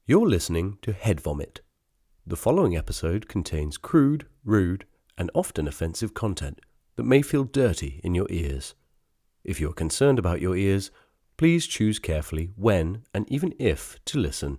You're listening to Head Vomit. The following episode contains crude, rude, and often offensive content that may feel dirty in your ears. If you're concerned about your ears, please choose carefully when and even if to listen.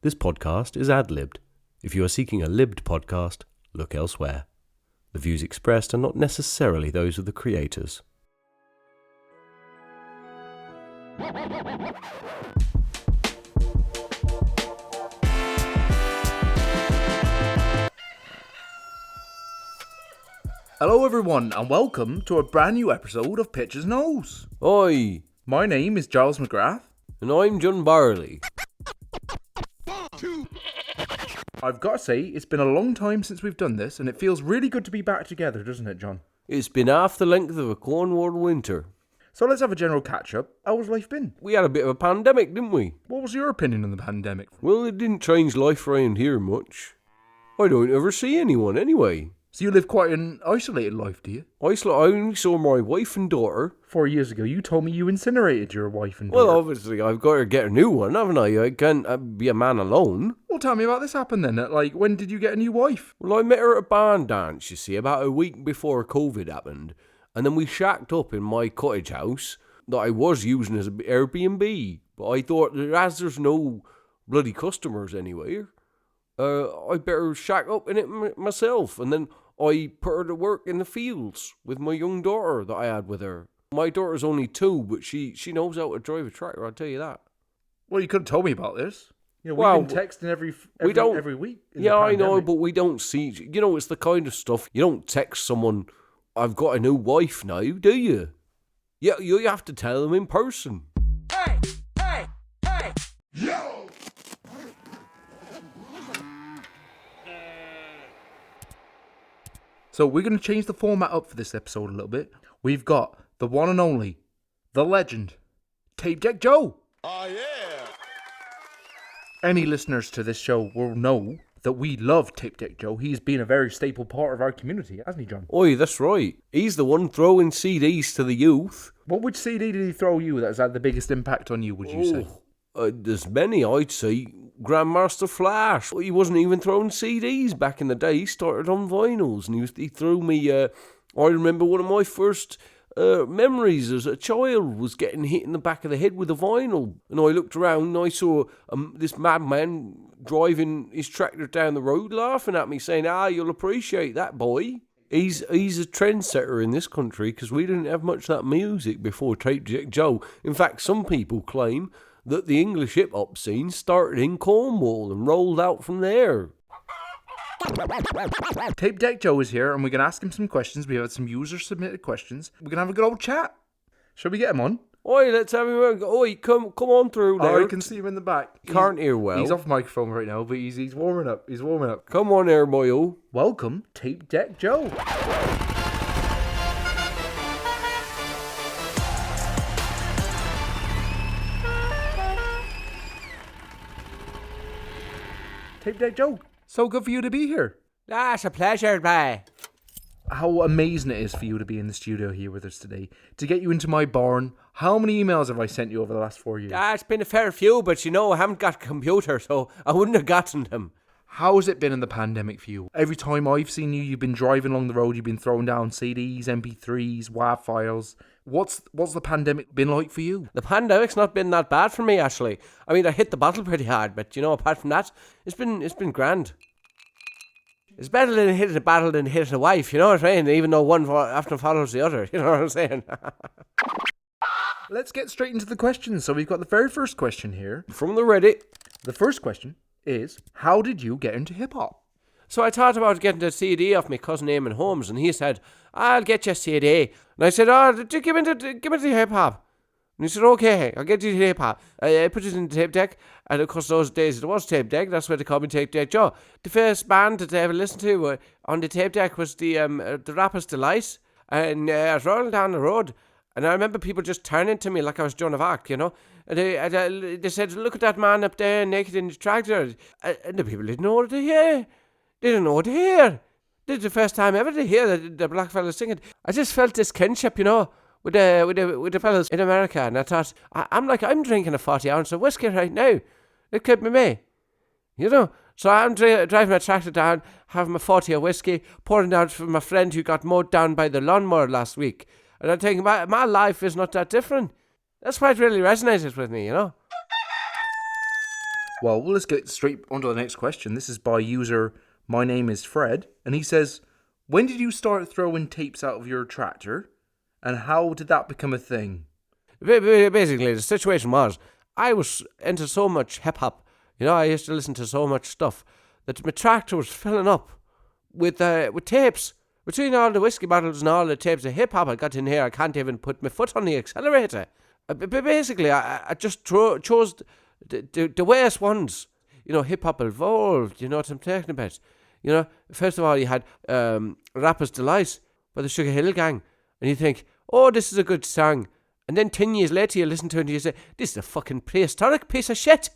This podcast is ad-libbed. If you are seeking a libbed podcast, look elsewhere. The views expressed are not necessarily those of the creators. Hello everyone and welcome to a brand new episode of Pitcher's Nose. Oi! My name is Giles McGrath. And I'm John Barley. I've got to say, it's been a long time since we've done this and it feels really good to be back together, doesn't it, John? It's been half the length of a Cornwall winter. So let's have a general catch-up. How's life been? We had a bit of a pandemic, didn't we? What was your opinion on the pandemic? Well, it didn't change life around here much. I don't ever see anyone anyway. So you live quite an isolated life, do you? I only saw my wife and daughter. 4 years ago, you told me you incinerated your wife and daughter. Well, obviously, I've got to get a new one, haven't I? I can't be a man alone. Well, tell me about this happened then. When did you get a new wife? Well, I met her at a band dance, you see, about a week before COVID happened. And then we shacked up in my cottage house that I was using as an Airbnb. But I thought, as there's no bloody customers anywhere, I better shack up in it myself. And then I put her to work in the fields with my young daughter that I had with her. My daughter's only 2, but she knows how to drive a tractor, I'll tell you that. Well, you could have told me about this. You know, we've been texting every week. Yeah, I know, but we don't see... You know, it's the kind of stuff... You don't text someone, I've got a new wife now, do you? Yeah, you have to tell them in person. Hey! Yo! So we're going to change the format up for this episode a little bit. We've got the one and only, the legend, Tape Deck Joe. Oh, yeah. Any listeners to this show will know that we love Tape Deck Joe. He's been a very staple part of our community, hasn't he, John? Oi, that's right. He's the one throwing CDs to the youth. Which CD did he throw you that has had the biggest impact on you, would you say? There's many, I'd say. Grandmaster Flash. He wasn't even throwing CDs back in the day. He started on vinyls, and he threw me... I remember one of my first memories as a child was getting hit in the back of the head with a vinyl. And I looked around and I saw this madman driving his tractor down the road laughing at me, saying, you'll appreciate that, boy. He's a trendsetter in this country because we didn't have much of that music before Tape Deck Joe. In fact, some people claim that the English hip-hop scene started in Cornwall and rolled out from there. Tape Deck Joe is here and we're going to ask him some questions. We have some user-submitted questions. We're going to have a good old chat. Shall we get him on? Oi, let's have him. Oi, come on through there. Oh, I can see him in the back. Can't hear well. He's off microphone right now, but he's warming up. He's warming up. Come on here, boyo. Welcome, Tape Deck Joe. Tape Deck Joe, so good for you to be here. That's a pleasure, bye. How amazing it is for you to be in the studio here with us today. To get you into my barn. How many emails have I sent you over the last 4 years? It's been a fair few, but I haven't got a computer, so I wouldn't have gotten them. How's it been in the pandemic for you? Every time I've seen you, you've been driving along the road, you've been throwing down CDs, MP3s, WAV files. What's the pandemic been like for you? The pandemic's not been that bad for me, actually. I mean, I hit the bottle pretty hard, but apart from that, it's been grand. It's better than hitting a battle than hitting a wife, you know what I'm saying? Even though one often follows the other, you know what I'm saying? Let's get straight into the questions. So we've got the very first question here. From the Reddit. The first question is, how did you get into hip-hop? So I thought about getting a CD off my cousin Eamon Holmes, and he said, I'll get you a CD. And I said, give me the hip-hop. And he said, okay, I'll get you the hip-hop. I put it in the tape deck, and of course those days it was tape deck, that's why they called me Tape Deck Joe. The first band that I ever listened to on the tape deck was the Rapper's Delight, and I was rolling down the road, and I remember people just turning to me like I was Joan of Arc, And they said, look at that man up there naked in the tractor. And the people didn't know what to hear. They didn't know what to hear. This is the first time ever to hear the black fellas singing. I just felt this kinship, with the fellas in America, and I thought, I'm drinking a 40 ounce of whiskey right now. It kept me. You know, so I'm driving my tractor down, having my 40 of whiskey, pouring out for my friend who got mowed down by the lawnmower last week. And I'm thinking, my life is not that different. That's why it really resonated with me, you know. Well, let's get straight on to the next question. This is by user My Name is Fred. And he says, when did you start throwing tapes out of your tractor? And how did that become a thing? Basically, the situation was, I was into so much hip-hop. You know, I used to listen to so much stuff that my tractor was filling up with tapes. Between all the whiskey bottles and all the tapes of hip-hop I got in here, I can't even put my foot on the accelerator. Basically, I just chose the worst ones. You know, hip-hop evolved, you know what I'm talking about. You know, first of all, you had Rapper's Delight by the Sugar Hill Gang. And you think, oh, this is a good song. And then 10 years later, you listen to it and you say, this is a fucking prehistoric piece of shit.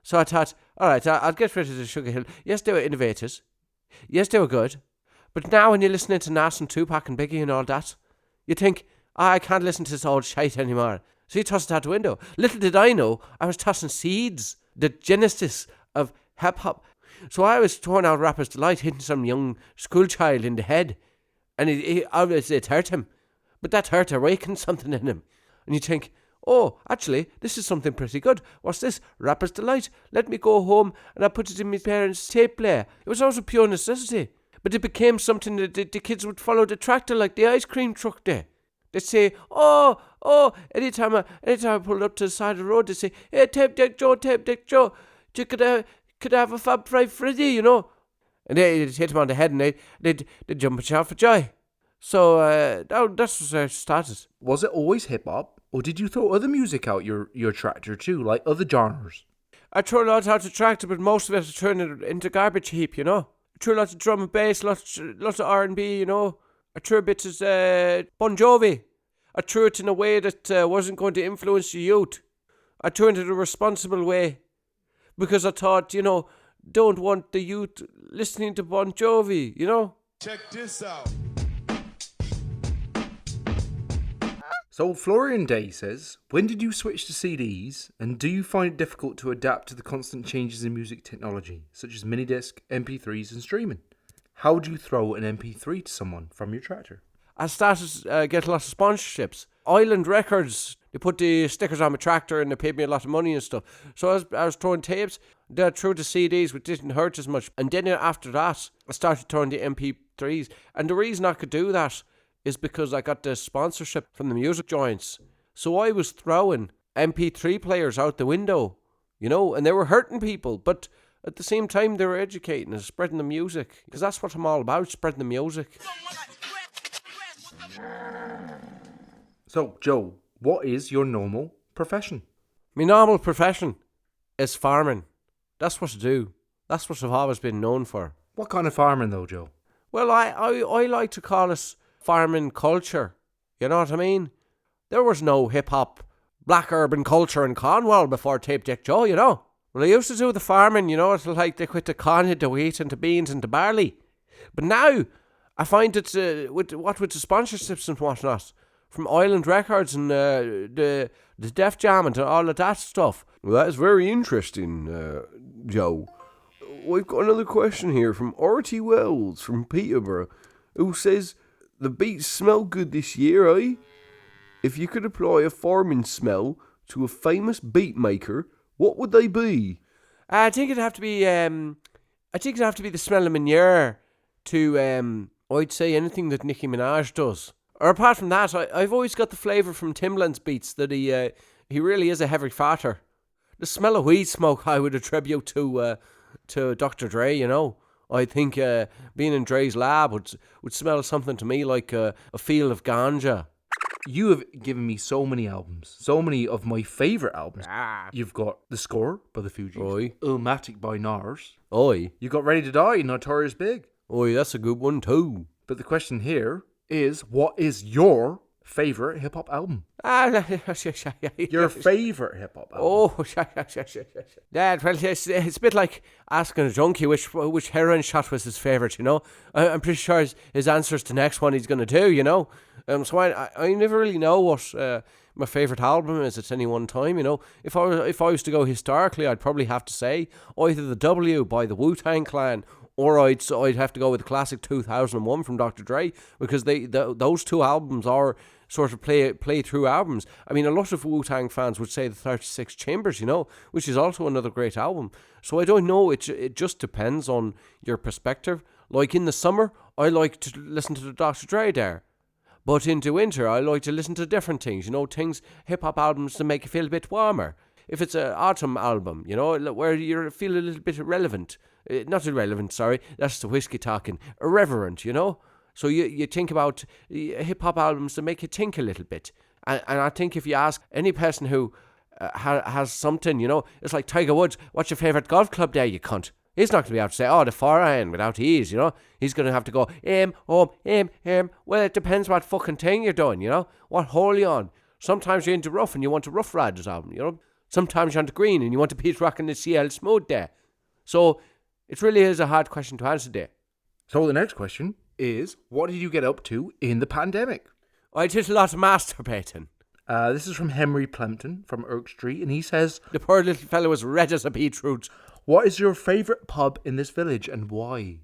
So I thought, all right, I'll get rid of the Sugar Hill. Yes, they were innovators. Yes, they were good. But now when you're listening to Nas and Tupac and Biggie and all that, you think, I can't listen to this old shite anymore. So you toss it out the window. Little did I know, I was tossing seeds, the genesis of hip-hop. So I was throwing out Rapper's Delight, hitting some young school child in the head. And obviously it hurt him. But that hurt awakened something in him. And you think, oh, actually, this is something pretty good. What's this? Rapper's Delight. Let me go home and I put it in my parents' tape player. It was also pure necessity. But it became something that the kids would follow the tractor like the ice cream truck did. They'd say, oh, anytime I pulled up to the side of the road, they'd say, hey, Tape Deck Joe, you could have a Fab Five Freddy, you know. And they'd hit him on the head and they'd jump and shout for joy. So that's where it started. Was it always hip-hop? Or did you throw other music out your tractor too, like other genres? I threw a lot out the tractor, but most of it I turned it into garbage heap, you know. I threw lots of drum and bass, lots of R&B, you know. I threw a bit of Bon Jovi. I threw it in a way that wasn't going to influence the youth. I threw it in a responsible way. Because I thought, you know, don't want the youth listening to Bon Jovi, you know. Check this out. So Florian Day says, when did you switch to CDs, and do you find it difficult to adapt to the constant changes in music technology, such as minidisc, MP3s and streaming? How would you throw an MP3 to someone from your tractor? I started getting lots of sponsorships. Island Records, they put the stickers on my tractor and they paid me a lot of money and stuff. So I was throwing tapes, then I threw the CDs, which didn't hurt as much. And then after that, I started throwing the MP3s. And the reason I could do that is because I got the sponsorship from the music joints. So I was throwing MP3 players out the window, you know, and they were hurting people. But at the same time, they were educating and spreading the music. Because that's what I'm all about, spreading the music. So, Joe, what is your normal profession? My normal profession is farming. That's what I do. That's what I've always been known for. What kind of farming though, Joe? Well, I like to call it farming culture. You know what I mean? There was no hip-hop, black urban culture in Cornwall before Tape Deck Joe, you know. Well, I used to do the farming, you know, it's like they quit the corn, the wheat and the beans and the barley. But now, I find it, with the sponsorships and whatnot, from Island Records and the Def Jam and all of that stuff. Well, that is very interesting, Joe. We've got another question here from R.T. Wells from Peterborough, who says, the beats smell good this year, eh? If you could apply a farming smell to a famous beat maker, what would they be? I think it'd have to be the smell of manure to, I'd say anything that Nicki Minaj does. Or apart from that, I've always got the flavour from Timbaland's beats that he really is a heavy farter. The smell of weed smoke I would attribute to Dr. Dre, you know. I think being in Dre's lab would smell something to me like a field of ganja. You have given me so many albums, so many of my favourite albums. You've got The Score by The Fugees, Oi. Illmatic by Nars. Oi. You got Ready to Die, Notorious Big. Oi, that's a good one too. But the question here is, what is your favourite hip-hop album? Your favourite hip-hop album? Oh, Dad, well, it's a bit like asking a junkie which heroin shot was his favourite, you know. I'm pretty sure his answer's the next one he's going to do, you know. So I never really know what my favourite album is at any one time, you know. If I was to go historically, I'd probably have to say either The W by the Wu-Tang Clan, or I'd have to go with the classic 2001 from Dr. Dre, because those two albums are sort of play through albums. I mean, a lot of Wu-Tang fans would say the 36 Chambers, you know, which is also another great album. So I don't know, it just depends on your perspective. Like in the summer, I like to listen to the Dr. Dre there. But into winter, I like to listen to different things, you know, hip-hop albums to make you feel a bit warmer. If it's an autumn album, you know, where you feel a little bit irrelevant. Not irrelevant, sorry, that's the whiskey talking. Irreverent, you know? So you think about hip-hop albums to make you think a little bit. And I think if you ask any person who has something, you know, it's like Tiger Woods, what's your favourite golf club there, you cunt? He's not going to be able to say, the 4-iron without ease, you know? He's going to have to go, Well, it depends what fucking thing you're doing, you know? What hole you're on. Sometimes you're into rough and you want a Rough Riders album, you know? Sometimes you're on the green and you want a Pete Rock and the CL Smooth there. So it really is a hard question to answer there. So the next question is, what did you get up to in the pandemic? I did a lot of masturbating. This is from Henry Plemton from Oak Street, and he says, The poor little fellow was red as a beetroot. what is your favourite pub in this village and why?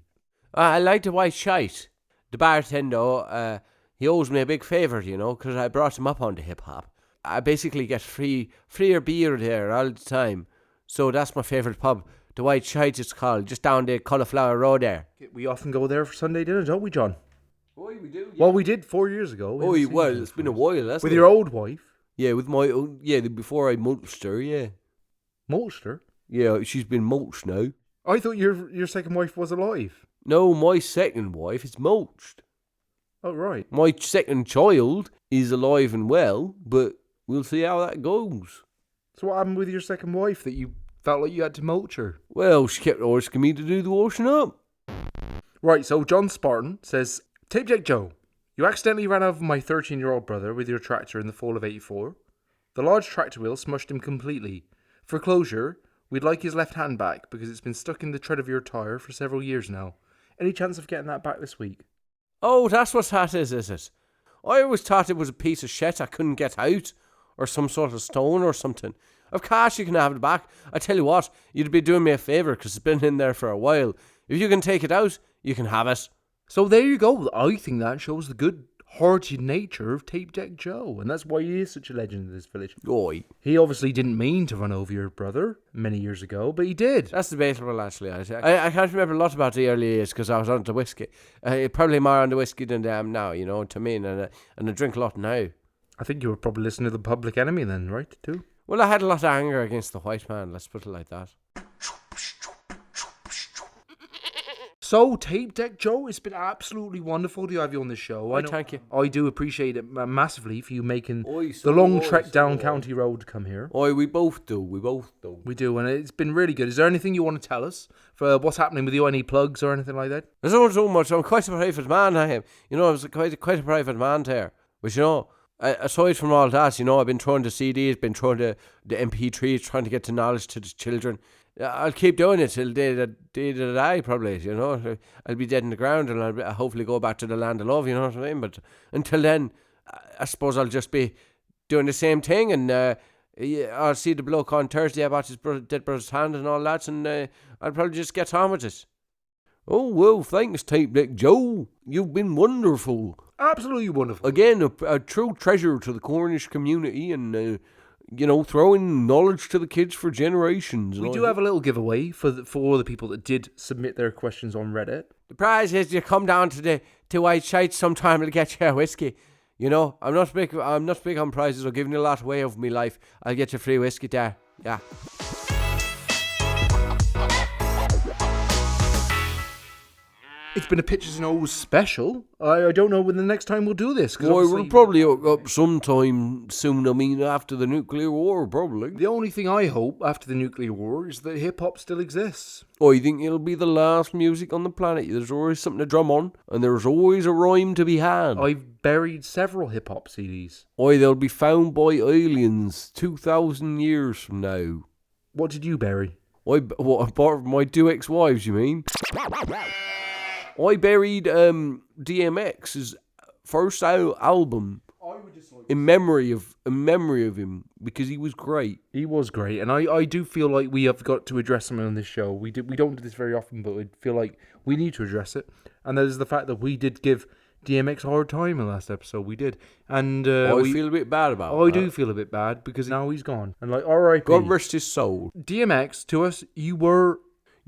I like the white shite. The bartender, he owes me a big favour, you know, because I brought him up onto hip-hop. I basically get freer beer there all the time. So that's my favourite pub. The White Shite it's called, just down the Cauliflower Road there. We often go there for Sunday dinner, don't we, John? Oh, we do, yeah. Well, we did 4 years ago. Oh, well, it's been a while, hasn't it? With your old wife? Yeah, with my own, before I mulched her, yeah. Mulched her? Yeah, she's been mulched now. I thought your second wife was alive. No, my second wife is mulched. Oh, right. My second child is alive and well, but we'll see how that goes. So what happened with your second wife that you felt like you had to mulch her? Well, she kept asking me to do the washing up. Right, so John Spartan says, Tape Deck Joe, you accidentally ran over my 13-year-old brother with your tractor in the fall of '84. The large tractor wheel smushed him completely. For closure, we'd like his left hand back because it's been stuck in the tread of your tyre for several years now. Any chance of getting that back this week? Oh, that's what that is it? I always thought it was a piece of shit I couldn't get out, or some sort of stone or something. Of course you can have it back. I tell you what, you'd be doing me a favour because it's been in there for a while. If you can take it out, you can have it. So there you go. I think that shows the good-hearted nature of Tape Deck Joe, and that's why he is such a legend in this village. Oi. He obviously didn't mean to run over your brother many years ago, but he did. That's debatable, actually. I can't remember a lot about the early years because I was on the whiskey. Probably more on the whiskey than I am now, you know, to me, and I drink a lot now. I think you were probably listening to the Public Enemy then, right, too? Well, I had a lot of anger against the white man, let's put it like that. So, Tape Deck Joe, it's been absolutely wonderful to have you on the show. Thank you. I do appreciate it massively for you making the long trek down County Road to come here. We both do. We do, and it's been really good. Is there anything you want to tell us for what's happening with you? Any plugs or anything like that? There's not so much. I'm quite a private man, I am. You know, I was quite a private man there. But, you know, aside from all that, you know, I've been throwing the CDs, been throwing the MP3s, trying to get the knowledge to the children. I'll keep doing it till the day that I probably, you know. I'll be dead in the ground and I'll hopefully go back to the land of love, you know what I mean? But until then, I suppose I'll just be doing the same thing, and I'll see the bloke on Thursday about his dead brother's hand and all that, and I'll probably just get on with it. Oh, well, thanks, Tape Deck Joe. You've been wonderful. Absolutely wonderful. Again, a true treasure to the Cornish community, and you know, throwing knowledge to the kids for generations. We do have a little giveaway for the people that did submit their questions on Reddit. The prize is you come down to White Shite sometime to get you a whiskey. You know, I'm not big on prizes. I'm giving you a lot away of my life. I'll get you free whiskey there. Yeah. It's been a Pitches and O's special. I don't know when the next time we'll do this. We'll probably up sometime soon. I mean, after the nuclear war, probably. The only thing I hope after the nuclear war is that hip-hop still exists. I think it'll be the last music on the planet. There's always something to drum on, and there's always a rhyme to be had. I've buried several hip-hop CDs. They'll be found by aliens 2,000 years from now. What did you bury? Apart from my two ex-wives, you mean? I buried DMX's first album in memory of him because he was great. He was great, and I do feel like we have got to address something on this show. We don't do this very often, but we feel like we need to address it. And that is the fact that we did give DMX a hard time in the last episode. We did, and I feel a bit bad about it. I do feel a bit bad because now he's gone, and like, R.I.P. God rest his soul. DMX, to us, you're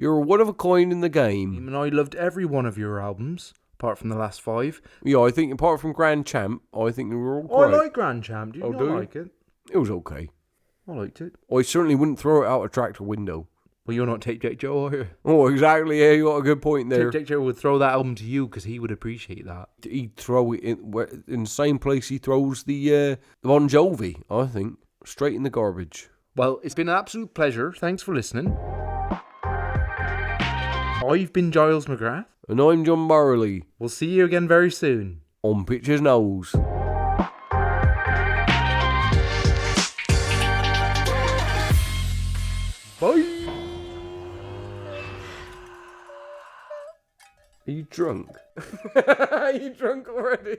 one of a kind in the game. and I loved every one of your albums apart from the last 5. Yeah, I think apart from Grand Champ, I think they were all Oh, I great. like Grand Champ. Do you not like it? It was okay. I liked it. I certainly wouldn't throw it out a tractor window. Well, you're not Tape Deck Joe, are you? Oh, exactly. Yeah, you got a good point there. Tape Deck Joe would throw that album to you because he would appreciate that. He'd throw it in the same place he throws the Bon Jovi, I think. Straight in the garbage. Well, it's been an absolute pleasure. Thanks for listening. I've been Giles McGrath. And I'm John Barley. We'll see you again very soon. On Pitcher's Nose. Bye. Are you drunk? Are you drunk already?